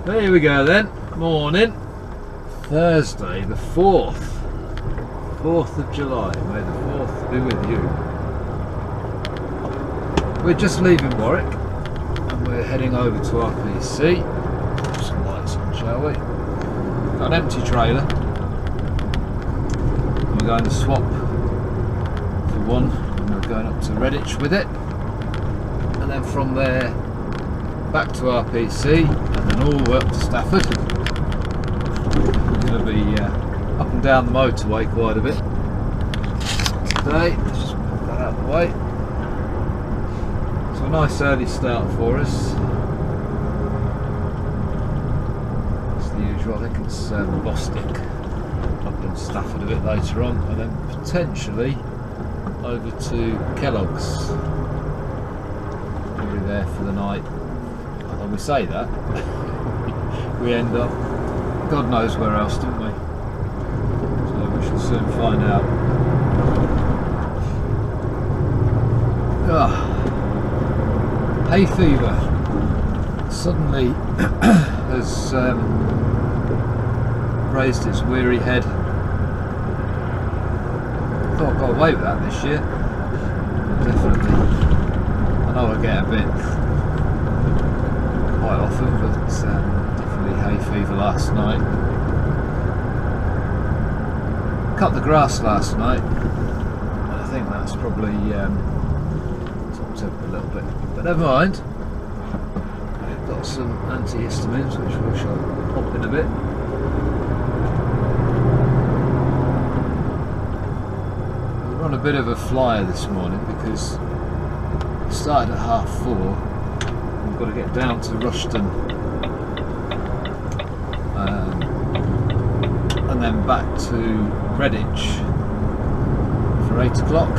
There we go then. Morning. Thursday the 4th. 4th of July. May the 4th be with you. We're just leaving Warwick and we're heading over to RPC. Put some lights on, shall we? Got an empty trailer. And we're going to swap for one and we're going up to Redditch with it. And then from there back to RPC and then all the way up to Stafford. We're going to be up and down the motorway quite a bit today. Let's just put that out of the way. So a nice early start for us. It's the usual. I think it's Bostic up in Stafford a bit later on, and then potentially over to Kellogg's. We'll be there for the night. When we say that, we end up God knows where else, don't we? So we shall soon find out. Hay fever suddenly has raised its weary head. I thought I got away with that this year. Definitely. I know I get a bit quite often, but definitely hay fever last night. Cut the grass last night. I think that's probably topped up a little bit, but never mind. We've got some antihistamines which we shall pop in a bit. We're on a bit of a flyer this morning because we started at 4:30. We've got to get down to Rushden and then back to Redditch for 8 o'clock.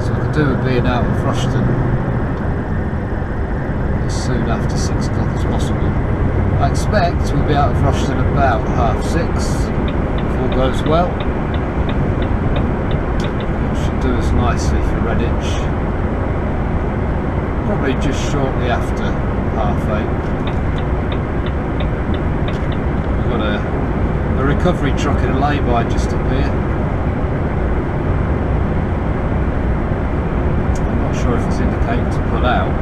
So I could do with being out of Rushden as soon after 6 o'clock as possible. I expect we'll be out of Rushden about 6:30 if all goes well. Which should do us nicely for Redditch. Probably just shortly after 8:30. We've got a recovery truck in a lay-by just up here. I'm not sure if it's indicating to pull out.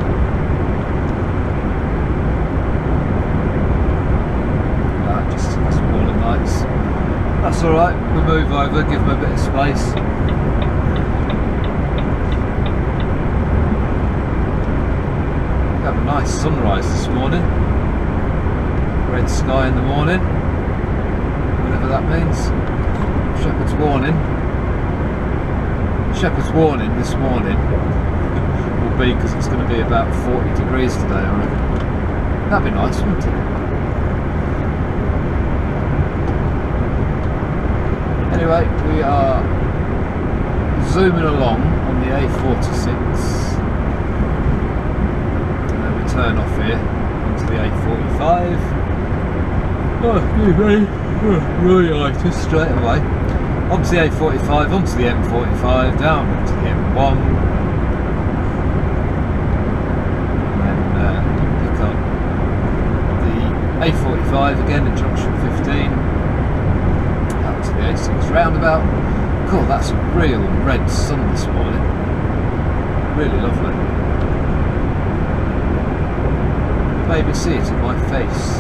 No, just smaller lights. That's alright, we'll move over, give them a bit of space. Have a nice sunrise this morning. Red sky in the morning, whatever that means. Shepherd's warning. Shepherd's warning this morning will be because it's going to be about 40 degrees today, I reckon. That'd be nice, wouldn't it? Anyway, we are zooming along on the A46. Turn off here into the A45. Oh, excuse me. Really straight away. Onto the A45, onto the M45, down onto the M1. And then pick up the A45 again in junction 15. Out to the A6 roundabout. Cool, that's a real red sun this morning. Really lovely. Maybe see it in my face.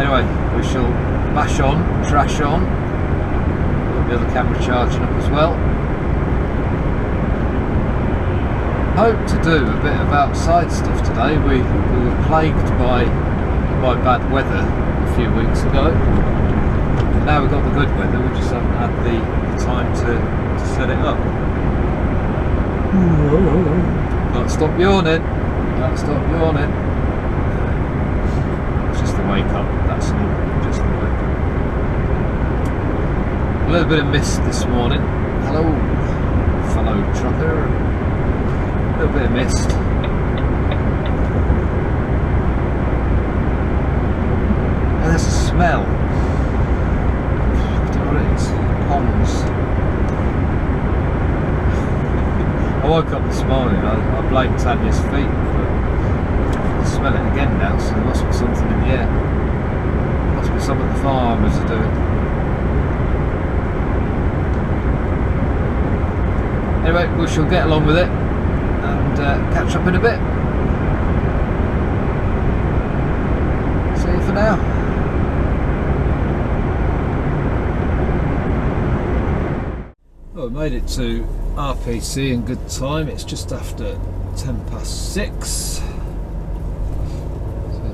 Anyway, we shall bash on, trash on. Got the other camera charging up as well. Hope to do a bit of outside stuff today. We were plagued by bad weather a few weeks ago. Now we've got the good weather, we just haven't had the time to set it up. Can't stop yawning. Can't stop yawning. It's just the wake up, that's all. Just the wake up. A little bit of mist this morning. Hello, fellow trucker. A little bit of mist. And there's a smell. I don't know what it is. Ponds. I woke up this morning smelling. I blame Tanya's feet, but I smell it again now, so there must be something in the air. Must be something the farmers are doing. Anyway, we shall get along with it and catch up in a bit. See you for now. Well, we made it to RPC in good time. It's just after 6:10.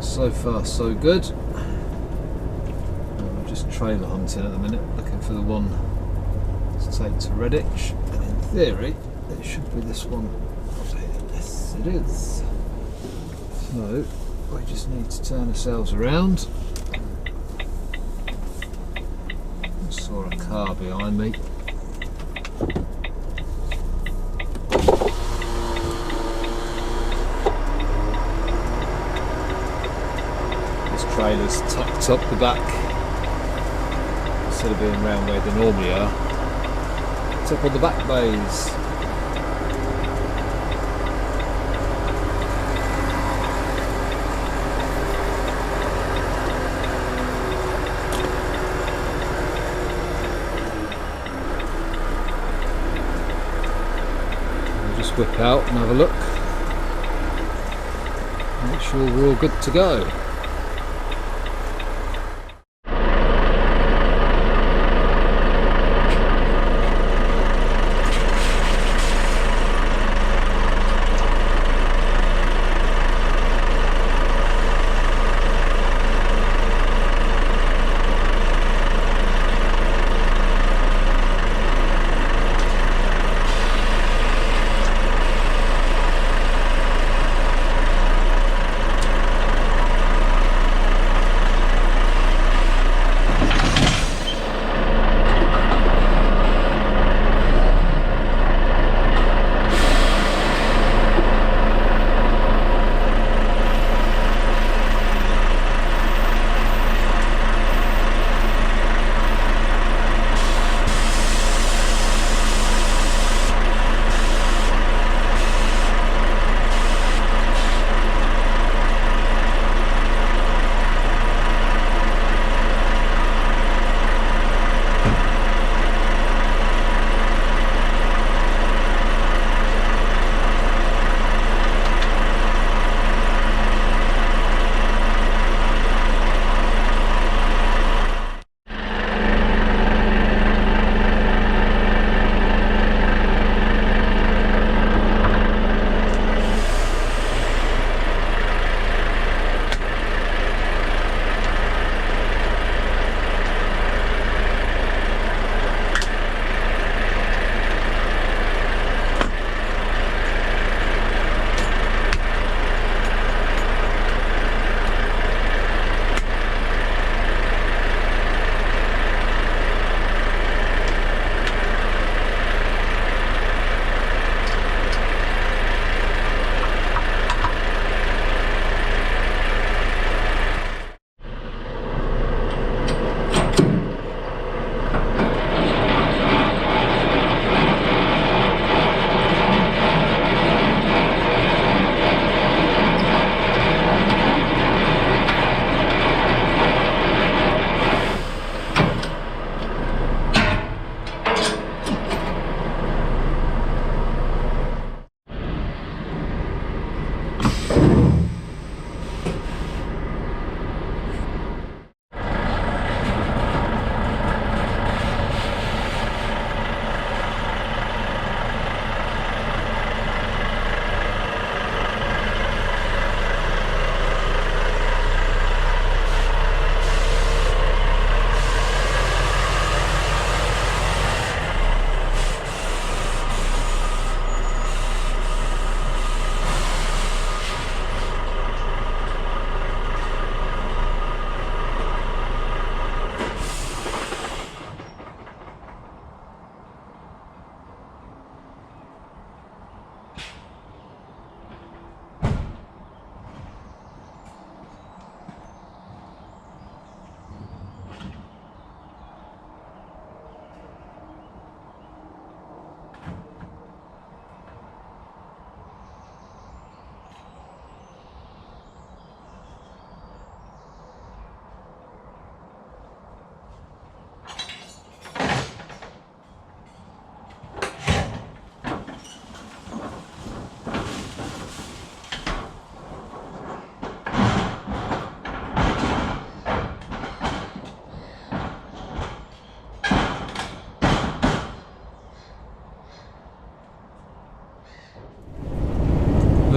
So far so good. We're just trailer hunting at the minute, looking for the one to take to Redditch, and in theory it should be this one. Yes, it is. So we just need to turn ourselves around. I saw a car behind me. Trailers tucked up the back instead of being round where they normally are. It's up on the back bays. We'll just whip out and have a look. Make sure we're all good to go.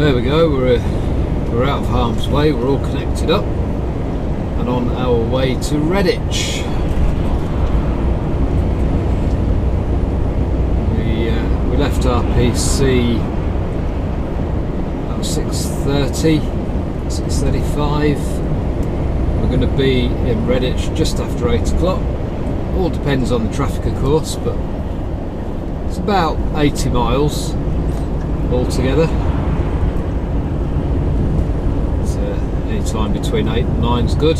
There we go, we're out of harm's way, we're all connected up and on our way to Redditch. We left our PC about 6:30, 6:35. We're going to be in Redditch just after 8 o'clock. All depends on the traffic, of course, but it's about 80 miles altogether. Any time between 8 and 9 is good.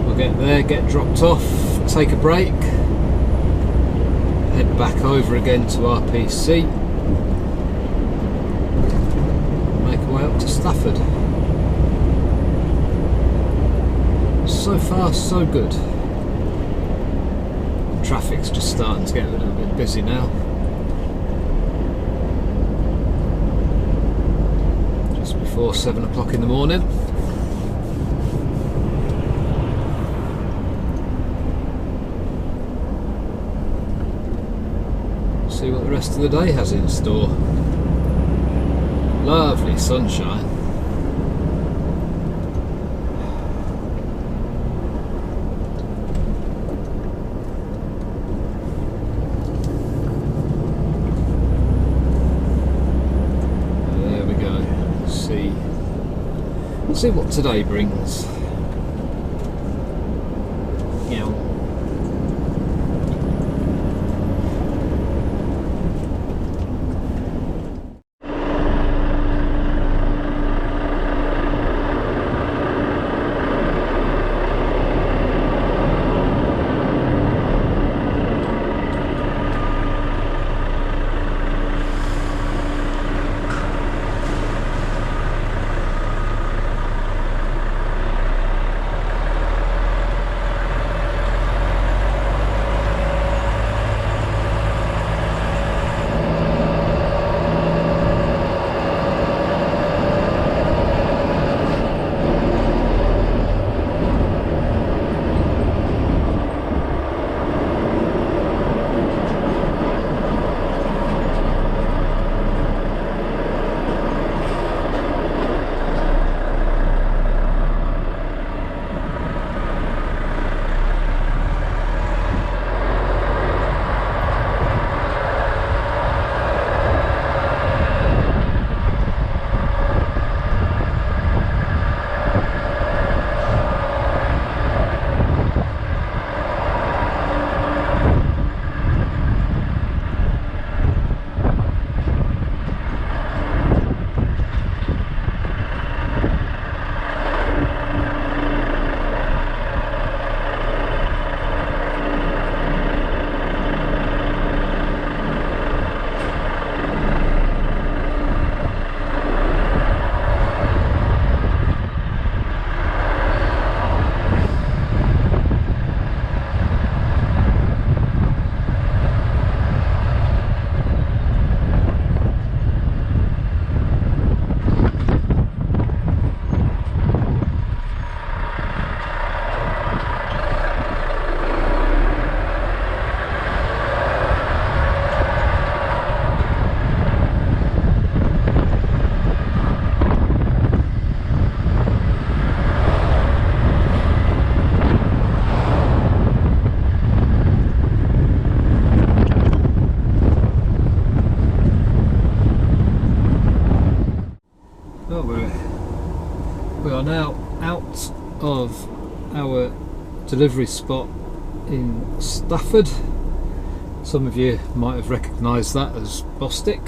We'll get there, get dropped off, take a break, head back over again to RPC, make our way up to Stafford. So far so good. Traffic's just starting to get a little bit busy now. Just before 7 o'clock in the morning. See what the rest of the day has in store. Lovely sunshine. See what today brings. Yeah. We are now out of our delivery spot in Stafford. Some of you might have recognised that as Bostik,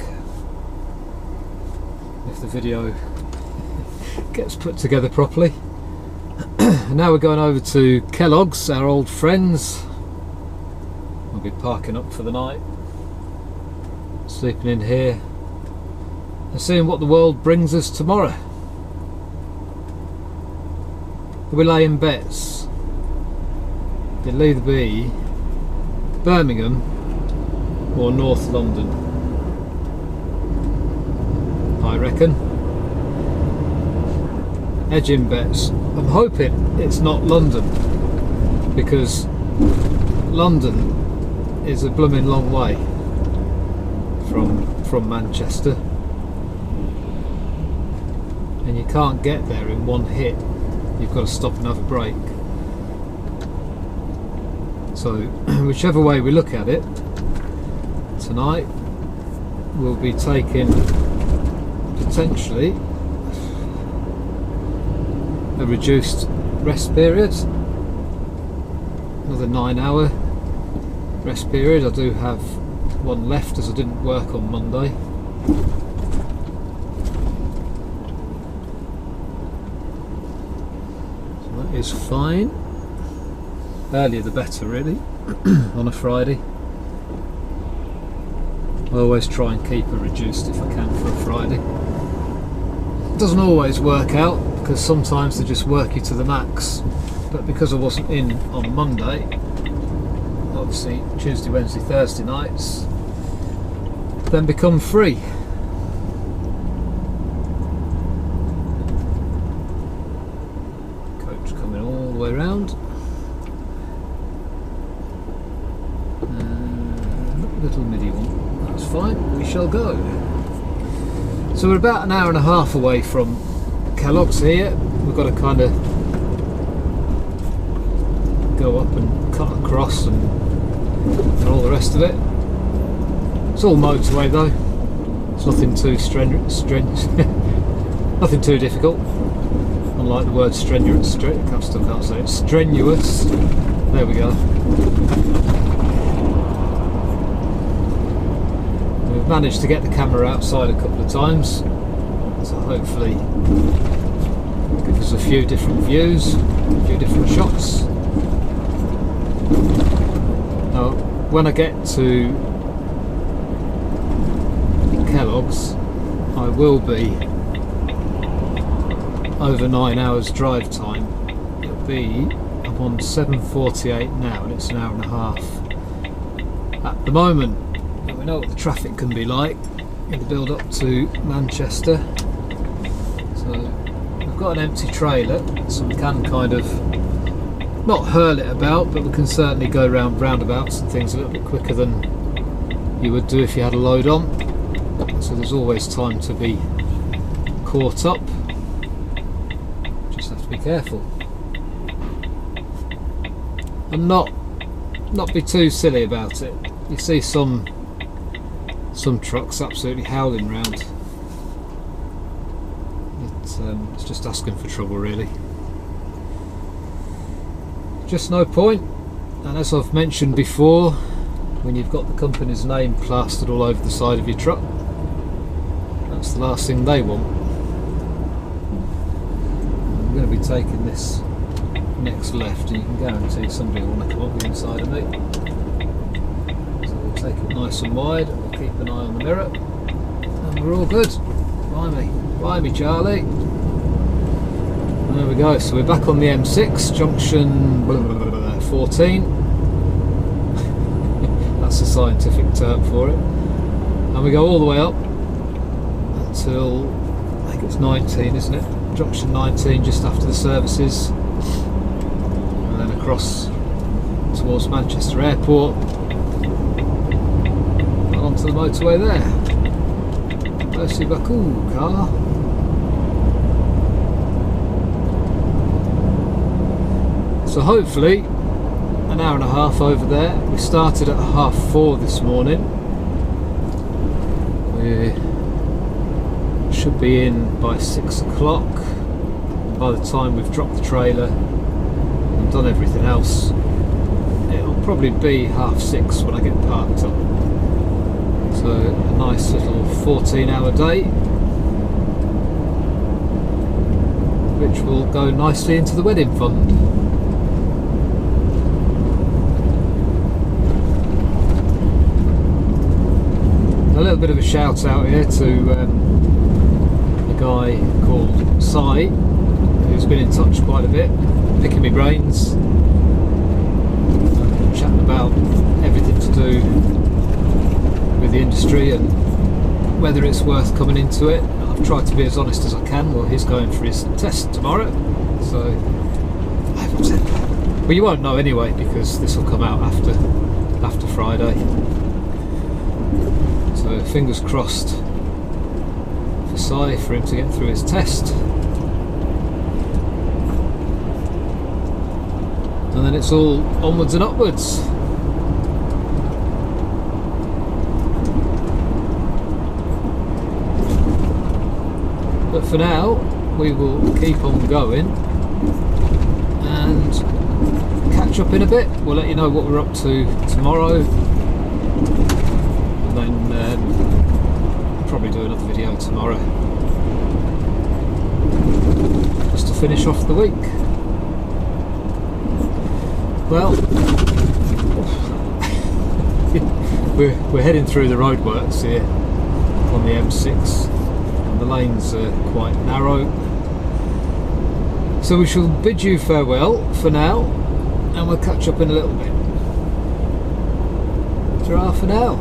if the video gets put together properly. And now we're going over to Kellogg's, our old friends. We'll be parking up for the night, sleeping in here, and seeing what the world brings us tomorrow. We're laying bets. It'll either be Birmingham or North London, I reckon. Edging bets. I'm hoping it's not London, because London is a blooming long way from Manchester, and you can't get there in one hit. You've got to stop and have a break. So whichever way we look at it, tonight we'll be taking potentially a reduced rest period, another 9-hour rest period. I do have one left as I didn't work on Monday. So that is fine. Earlier the better, really, on a Friday. I always try and keep it reduced if I can for a Friday. It doesn't always work out because sometimes they just work you to the max, but because I wasn't in on Monday, obviously Tuesday, Wednesday, Thursday nights then become free. Coach coming all the way around. Little midi one, that's fine, we shall go. So we're about an hour and a half away from Kellogg's here. We've got to kind of go up and cut across and all the rest of it. It's all motorway though. It's nothing too strenuous, nothing too difficult. Unlike the word strenuous, I still can't say it. Strenuous. There we go. We've managed to get the camera outside a couple of times, so hopefully give us a few different views, a few different shots. Now, when I get to Kellogg's, I will be over 9 hours drive time. It'll be, I'm on 7:48 now, and it's an hour and a half. At the moment, we know what the traffic can be like in the build up to Manchester. So we've got an empty trailer, so we can kind of not hurl it about, but we can certainly go round roundabouts and things a little bit quicker than you would do if you had a load on. So there's always time to be caught up. Just have to be careful and not be too silly about it. You see some trucks absolutely howling round. It's just asking for trouble, really. Just no point. And as I've mentioned before, when you've got the company's name plastered all over the side of your truck, that's the last thing they want. I'm going to be taking this next left, and you can guarantee somebody will want to come up the inside of me. So we'll take it nice and wide. Keep an eye on the mirror, and we're all good. Blimey, Charlie. There we go. So we're back on the M6 junction 14. That's a scientific term for it. And we go all the way up until I think it's 19, isn't it? Junction 19, just after the services, and then across towards Manchester Airport. Onto the motorway there. Merci beaucoup, car. So hopefully an hour and a half over there. We started at 4:30 this morning. We should be in by 6 o'clock. By the time we've dropped the trailer and done everything else, it'll probably be 6:30 when I get parked up. So a nice little 14-hour day, which will go nicely into the wedding fund. A little bit of a shout out here to a guy called Si, who's been in touch quite a bit, picking my brains, chatting about everything to do with the industry and whether it's worth coming into it. I've tried to be as honest as I can. Well, he's going for his test tomorrow, so I haven't said that. Well, you won't know anyway because this will come out after Friday. So So fingers crossed for Si, for him to get through his test. And then it's all onwards and upwards. But for now, we will keep on going and catch up in a bit. We'll let you know what we're up to tomorrow, and then probably do another video tomorrow just to finish off the week. Well, we're heading through the roadworks here on the M6. The lanes are quite narrow, so we shall bid you farewell for now, and we'll catch up in a little bit. Ta-ra for now.